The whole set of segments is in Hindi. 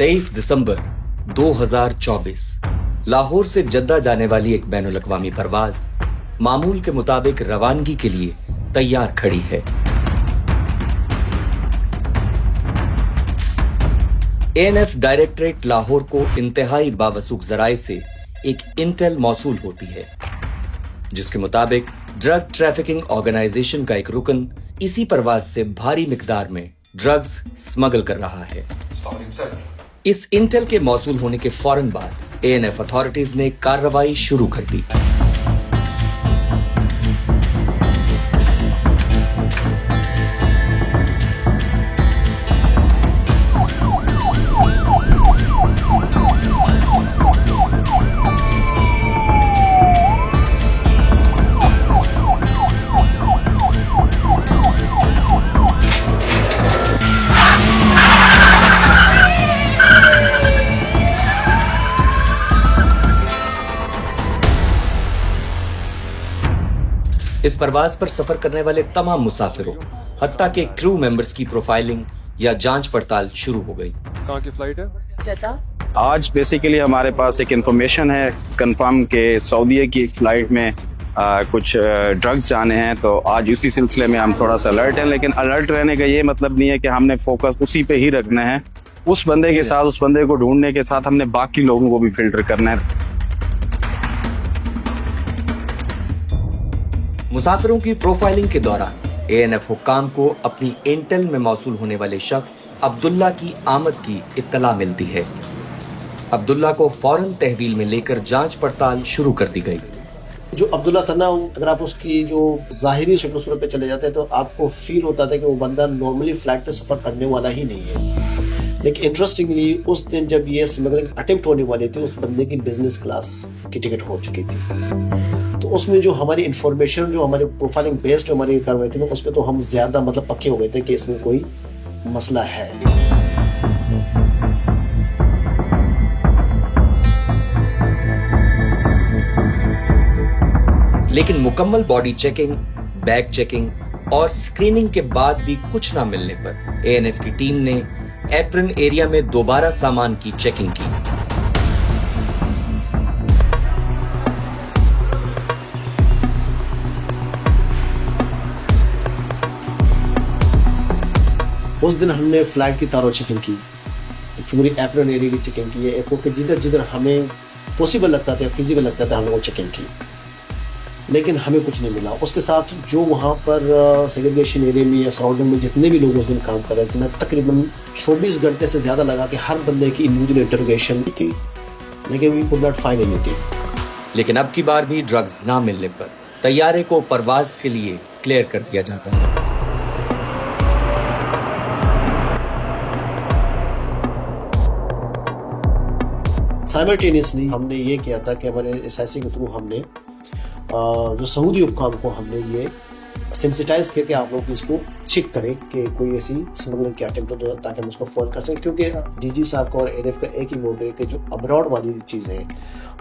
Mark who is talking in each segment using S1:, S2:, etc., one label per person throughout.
S1: 23 दिसंबर 2024 लाहौर से जद्दा जाने वाली एक बैनुल-अक़वामी परवाज मामूल के मुताबिक रवानगी के लिए तैयार खड़ी है। एएनएफ डायरेक्टरेट लाहौर को इंतहाई बावसूख जराए से एक इंटेल मौसूल होती है, जिसके मुताबिक ड्रग ट्रैफिकिंग ऑर्गेनाइजेशन का एक रुकन इसी परवाज से भारी मिकदार में ड्रग्स स्मगल कर रहा है। इस इंटेल के मौसूल होने के फौरन बाद एएनएफ अथॉरिटीज ने कार्रवाई शुरू कर दी। इस परवाज पर सफर करने वाले तमाम मुसाफिरों हत्ता के क्रू मेंबर्स की प्रोफाइलिंग या जांच पड़ताल शुरू हो गई।
S2: कहाँ की फ्लाइट है?
S3: जद्दा। आज बेसिकली हमारे पास एक इंफॉर्मेशन है कंफर्म के सऊदीया की फ्लाइट में कुछ ड्रग्स जाने हैं, तो आज उसी सिलसिले में हम थोड़ा सा अलर्ट हैं। लेकिन अलर्ट रहने का ये मतलब नहीं है कि हमने फोकस उसी पे ही रखना है। उस बंदे के साथ, उस बंदे को ढूंढने के साथ हमने बाकी लोगों को भी फिल्टर करना है।
S1: मुसाफिरों की प्रोफाइलिंग के दौरान एएनएफ हुक्काम को अपनी इंटेल में मौसूल होने वाले शख्स अब्दुल्ला की आमद की इत्तला मिलती है। अब्दुल्ला को फौरन तहवील में लेकर जांच पड़ताल शुरू कर दी गई।
S4: जो अब्दुल्ला था ना, अगर आप उसकी जो जाहिरी शक्ल सूरत पे चले जाते हैं तो आपको फील होता था कि वो बंदा नॉर्मली फ्लाइट पे सफर करने वाला ही नहीं है। लेकिन इंटरेस्टिंगली उस दिन जब ये स्मगलिंग अटेम्प्ट होने वाली थी, उस बंदे की बिजनेस क्लास की टिकट हो चुकी थी। तो उसमें जो हमारी इंफॉर्मेशन, जो हमारी प्रोफाइलिंग बेस्ड जो हमारी कार्रवाई थी ना, उसमें तो हम ज्यादा पक्के हो गए थे कि इसमें कोई मसला है।
S1: लेकिन मुकम्मल बॉडी चेकिंग, बैग चेकिंग और स्क्रीनिंग के बाद भी कुछ ना मिलने पर एएनएफ की टीम ने एप्रन एरिया में दोबारा सामान की चेकिंग की।
S4: उस दिन हमने फ्लाइट की तारों चेकिंग की, पूरी एप्रन एरिया की चेकिंग की है। एयरपोर्ट के जिधर जिधर हमें पॉसिबल लगता था, फिजिकल लगता था, हमने वो चेकिंग की, लेकिन हमें कुछ नहीं मिला। उसके साथ जो वहाँ पर सेग्रीगेशन एरिया में या सराउंडिंग में जितने भी लोग उस दिन काम कर रहे थे ना, तकरीबन 24 घंटे से ज़्यादा लगा कि हर बंदे की इंडिविजुअल इंटरोगेशन थी, लेकिन we could not find anything.
S1: लेकिन अब की बार भी ड्रग्स ना मिलने पर तैयारे को परवाज के लिए क्लियर कर दिया जाता है।
S4: साइमल्टेनियसली हमने ये किया था कि हमारे एसआईसी के थ्रू हमने जो सऊदी हुक्काम को हमने ये सेंसिटाइज करके आप लोग इसको चेक करें कि कोई ऐसी स्मगलिंग की अटेम्प्ट हो, ताकि हम उसको फॉलो कर सकें। क्योंकि डीजी साहब का और एएनएफ का एक ही मोड है कि जो अब्रॉड वाली चीज़ें हैं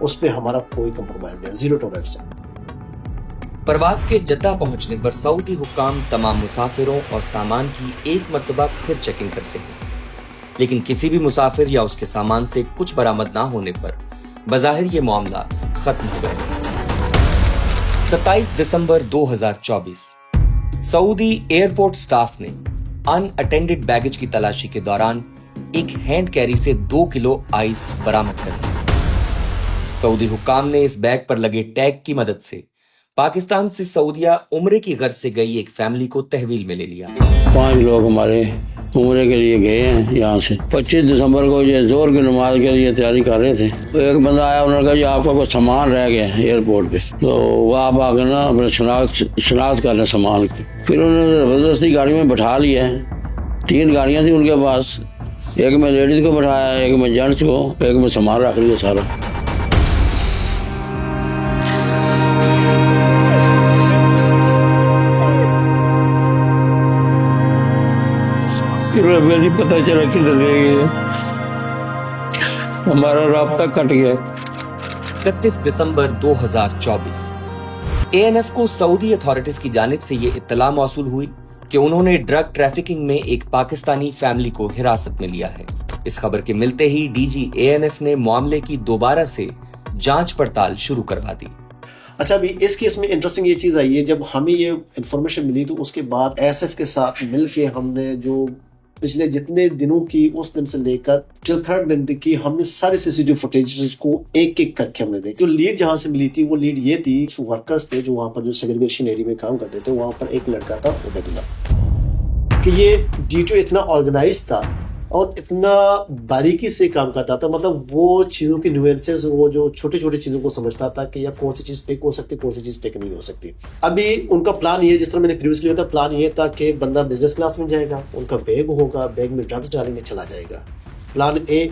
S4: उस पर हमारा कोई कंप्रोमाइज नहीं, जीरो टॉलरेंस है।
S1: परवाज के जद्दा पहुंचने पर सऊदी हुक्काम तमाम मुसाफिरों और सामान की एक मर्तबा फिर चेकिंग करते हैं, लेकिन किसी भी मुसाफिर या उसके सामान से कुछ बरामद ना होने पर बज़ाहिर ये मामला खत्म हो गया। 27 दिसंबर 2024 सऊदी एयरपोर्ट स्टाफ ने अनअटेंडेड बैगेज की तलाशी के दौरान एक हैंड कैरी से 2 किलो आइस बरामद कर ली। सऊदी हुक्काम ने इस बैग पर लगे टैग की मदद से पाकिस्तान से सऊदिया उम्रे की गर्ज से गई एक फैमिली को तहवील में ले लिया।
S5: 5 लोग हमारे उम्रे के लिए गए हैं यहाँ से। 25 दिसंबर को ये जोर की नमाज के लिए तैयारी कर रहे थे। तो एक बंदा आया, उन्होंने कहा जी आपका कुछ सामान रह गया है एयरपोर्ट पे, तो वो आप आकर ना अपने शनाख्त कर लें सामान की। फिर उन्होंने जबरदस्ती गाड़ी में बैठा लिया है। 3 गाड़ियाँ थी उनके पास, एक में लेडीज को बैठाया, एक में जेंट्स को, एक में सामान रख लिया सारा। मेरी पता चला किधर रह गई, हमारा राब्ता कट गया।
S1: 31 दिसंबर 2024 एएनएफ को सऊदी अथॉरिटीज की जानिब से ये इत्तला मौसूल हुई कि उन्होंने ड्रग ट्रैफिकिंग में एक पाकिस्तानी फैमिली को हिरासत में लिया है। इस खबर के मिलते ही डीजी एएनएफ ने मामले की दोबारा से जांच पड़ताल शुरू करवा दी।
S4: अच्छा, अभी इस केस में इंटरेस्टिंग ये चीज़ आई है, जब हमें ये इन्फॉर्मेशन मिली तो उसके बाद एसएफ के साथ मिलके हमने जो पिछले जितने दिनों की उस दिन से लेकर टिल थर्ड दिन तक की हमने सारे सीसीटीवी फुटेज को एक एक करके हमने देखी। जो लीड जहाँ से मिली थी वो लीड ये थी, जो वर्कर्स थे जो वहाँ पर जो सेग्रीगेशन एरिया में काम करते थे, वहाँ पर एक लड़का था उबैदुल्ला, कि ये डीटीओ इतना ऑर्गेनाइज था और इतना बारीकी से काम करता था, मतलब वो चीज़ों की न्यूएंसेस, वो जो छोटी छोटी चीज़ों को समझता था कि यार कौन सी चीज़ पेक हो सकती है, कौन सी चीज़ पेक नहीं हो सकती। अभी उनका प्लान ये, जिस तरह मैंने प्रीवियसली बताया, प्लान ये था कि बंदा बिजनेस क्लास में जाएगा, उनका बैग होगा, बैग में ड्रग्स डालेंगे, चला जाएगा। प्लान ए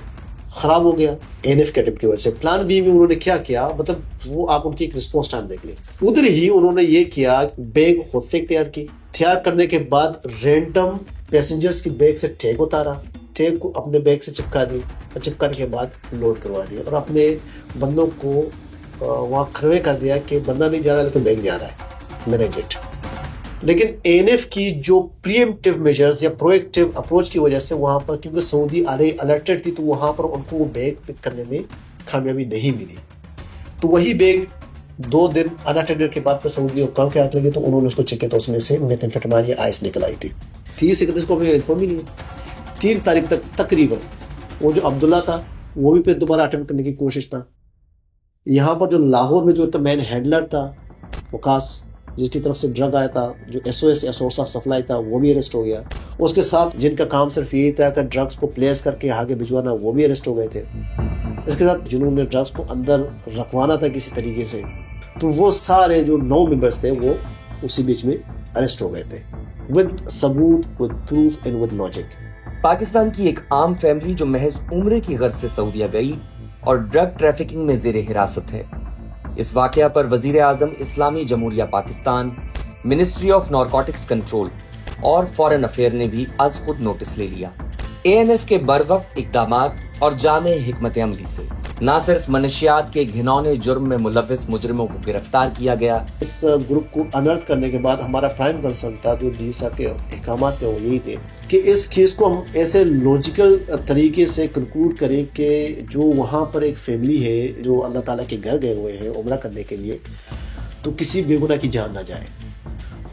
S4: खराब हो गया एएनएफ के अटेम्प्ट की वजह से। प्लान बी में उन्होंने क्या किया, मतलब वो आप उनकी एक रिस्पॉन्स टाइम देख लें। उधर ही उन्होंने ये किया, बैग खुद से तैयार की, तैयार करने के बाद रैंडम पैसेंजर्स की बैग से टैग उतारा, टैग को अपने बैग से चिपका दी और चिपकाने के बाद लोड करवा दिया और अपने बंदों को वहाँ खड़े कर दिया कि बंदा नहीं जा रहा लेकिन बैग जा रहा है, मैनेज इट। लेकिन एएनएफ की जो प्रीएम्प्टिव मेजर्स या प्रोएक्टिव अप्रोच की वजह से वहाँ पर, क्योंकि सऊदी अलर्टेड थी, तो वहाँ पर उनको वो बैग पिक करने में कामयाबी नहीं मिली। तो वही बैग 2 दिन अनअटेंडेड के बाद सऊदी हुक्काम के हाथ लगे तो उन्होंने उसको चेक किया तो उसमें से मेथाम्फेटामाइन या आइस निकल आई थी। 30 31 को हमें इन्फॉर्म ही नहीं है। 3 तारीख तक तकरीबन वो जो अब्दुल्ला था वो भी फिर दोबारा अटेम्प्ट करने की कोशिश था। यहाँ पर जो लाहौर में जो एक मैन हैंडलर था वकास, जिसकी तरफ से ड्रग आया था, जो एसओएस या सोर्स ऑफ सप्लाई था, वो भी अरेस्ट हो गया। उसके साथ जिनका काम सिर्फ यही था कि ड्रग्स को प्लेस करके आगे भिजवाना, वो भी अरेस्ट हो गए थे। इसके साथ जिन्होंने ड्रग्स को अंदर रखवाना था किसी तरीके से, तो वो सारे जो 9 मेंबर्स थे वो उसी बीच में अरेस्ट हो गए थे, विद सबूत, with proof and with logic.
S1: Pakistan की एक आम फैमिली जो महज उम्रे की गर्ज से सऊदीया गई और ड्रग ट्रैफिकिंग में जेरे हिरासत है। इस वाकया पर वजीर आजम इस्लामी जमहूरिया Pakistan, ministry of narcotics control और फॉरेन अफेयर ने भी आज खुद नोटिस ले लिया। एएनएफ के बरवक्त इक़दामात और जामे हिकमत अमली से न सिर्फ मनशियात के घिनौने जुर्म में मुलव्विस मुजरिमों को गिरफ्तार किया गया।
S4: इस ग्रुप को अनर्थ करने के बाद हमारा प्राइम कंसर्न था, जो डी साहब के अहकामात थे, वो यही थे कि इस केस को हम ऐसे लॉजिकल तरीके से कंक्लूड करें कि जो वहाँ पर एक फैमिली है जो अल्लाह ताला के घर गए हुए हैं उम्रा करने के लिए, तो किसी बेगुनाह की जान ना जाए।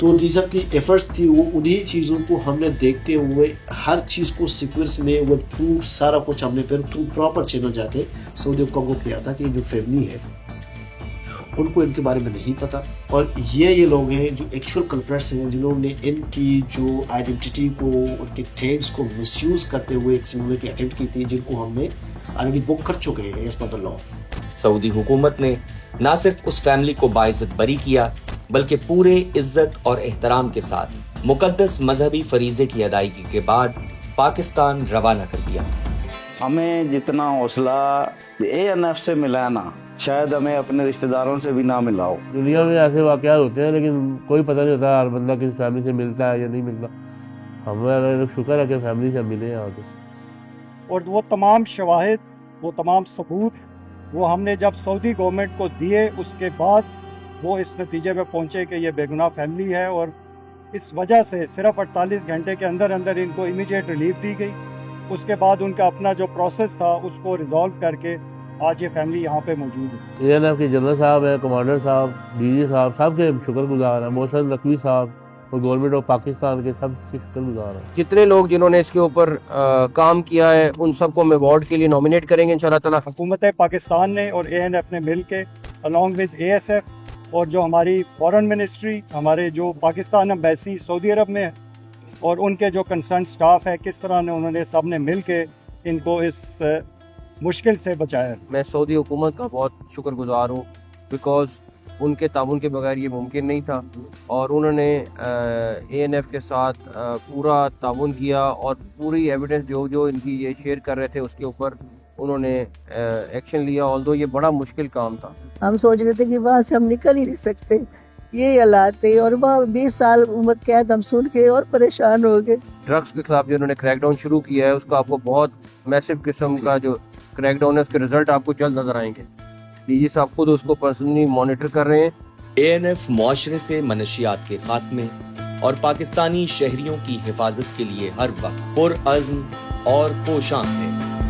S4: तो डी साहब की एफर्ट्स थी, वो उन्हीं चीज़ों को हमने देखते हुए हर चीज़ को सीक्वेंस में वो प्रूफ सारा कुछ हमने फिर थ्रू प्रॉपर चैनल जाके सऊदी हुक्काम को किया था कि जो फैमिली है उनको इनके बारे में नहीं पता, और ये लोग हैं जो एक्चुअल कल्प्रेट्स हैं, जिन्होंने इनकी जो आइडेंटिटी को, उनके टैग्स को मिसयूज करते हुए एक सिमुलेशन की अटेम्प्ट की थी, जिनको हमने ऑलरेडी बुक कर चुके हैं as per the law.
S1: Saudi हुकूमत ने न सिर्फ उस फैमिली को बाइज्जत बरी किया, बल्कि पूरे इज्जत और एहतराम के साथ मुकद्दस मजहबी फरीजे की अदायगी के बाद पाकिस्तान रवाना कर दिया।
S2: हमें जितना हौसला एएनएफ से मिला ना, शायद हमें अपने रिश्तेदारों से भी ना मिला हो।
S6: दुनिया में ऐसे वाक़यात होते हैं लेकिन कोई पता नहीं होता हर बंदा किस फैमिली से मिलता है या नहीं मिलता। हमें शुक्र है कि फैमिली से मिले यहाँ पे।
S7: और वो तमाम शवाहिद, वो तमाम सबूत वो हमने जब सऊदी गवर्नमेंट को दिए, उसके बाद वो इस नतीजे पे पहुँचे कि ये बेगुनाह फैमिली है, और इस वजह से सिर्फ 48 घंटे के अंदर अंदर इनको इमीडिएट रिलीफ दी गई। उसके बाद उनका अपना जो प्रोसेस था उसको रिजॉल्व करके आज ये फैमिली यहाँ पे मौजूद है।
S6: एएनएफ के जनरल साहब है, कमांडर साहब, डीजी साहब, सब के शुक्रगुजार हैं। मोहसिन नकवी साहब और गवर्नमेंट ऑफ पाकिस्तान के सब शुक्रगुजार हैं।
S8: जितने लोग जिन्होंने इसके ऊपर काम किया है उन सबको हम अवार्ड के लिए नॉमिनेट करेंगे इंशाल्लाह ताला।
S7: हुकूमत पाकिस्तान ने और एएनएफ ने मिल के अलॉन्ग विद एएसएफ और जो हमारी फॉरेन मिनिस्ट्री, हमारे जो पाकिस्तान एम्बेसी सऊदी अरब में है और उनके जो कंसर्न स्टाफ है, किस तरह ने उन्होंने सब ने मिल के इनको इस मुश्किल से बचाया।
S8: मैं सऊदी हुकूमत का बहुत शुक्रगुजार हूँ, बिकॉज उनके ताउन के बगैर ये मुमकिन नहीं था, और उन्होंने एएनएफ के साथ पूरा ताउन किया और पूरी एविडेंस जो जो इनकी ये शेयर कर रहे थे उसके ऊपर उन्होंने एक्शन लिया। ऑल्दो ये बड़ा मुश्किल काम था।
S9: हम सोच रहे थे कि वहाँ से हम निकल ही नहीं सकते, ये हालात थे, और वहाँ 20 साल उम्र कैद हम सुन के और परेशान हो गए।
S8: ड्रग्स के खिलाफ जो उन्होंने क्रैकडाउन शुरू किया है उसका आपको बहुत मैसिव किस्म का जो क्रैकडाउन है उसके रिजल्ट आपको जल्द नजर आएंगे। डीजी साहब खुद उसको पर्सनली मॉनिटर कर रहे हैं।
S1: एएनएफ मुआशरे से मनशियात के खात्मे और पाकिस्तानी शहरियों की हिफाजत के लिए हर वक्त पुरअज़्म और पोशाक है।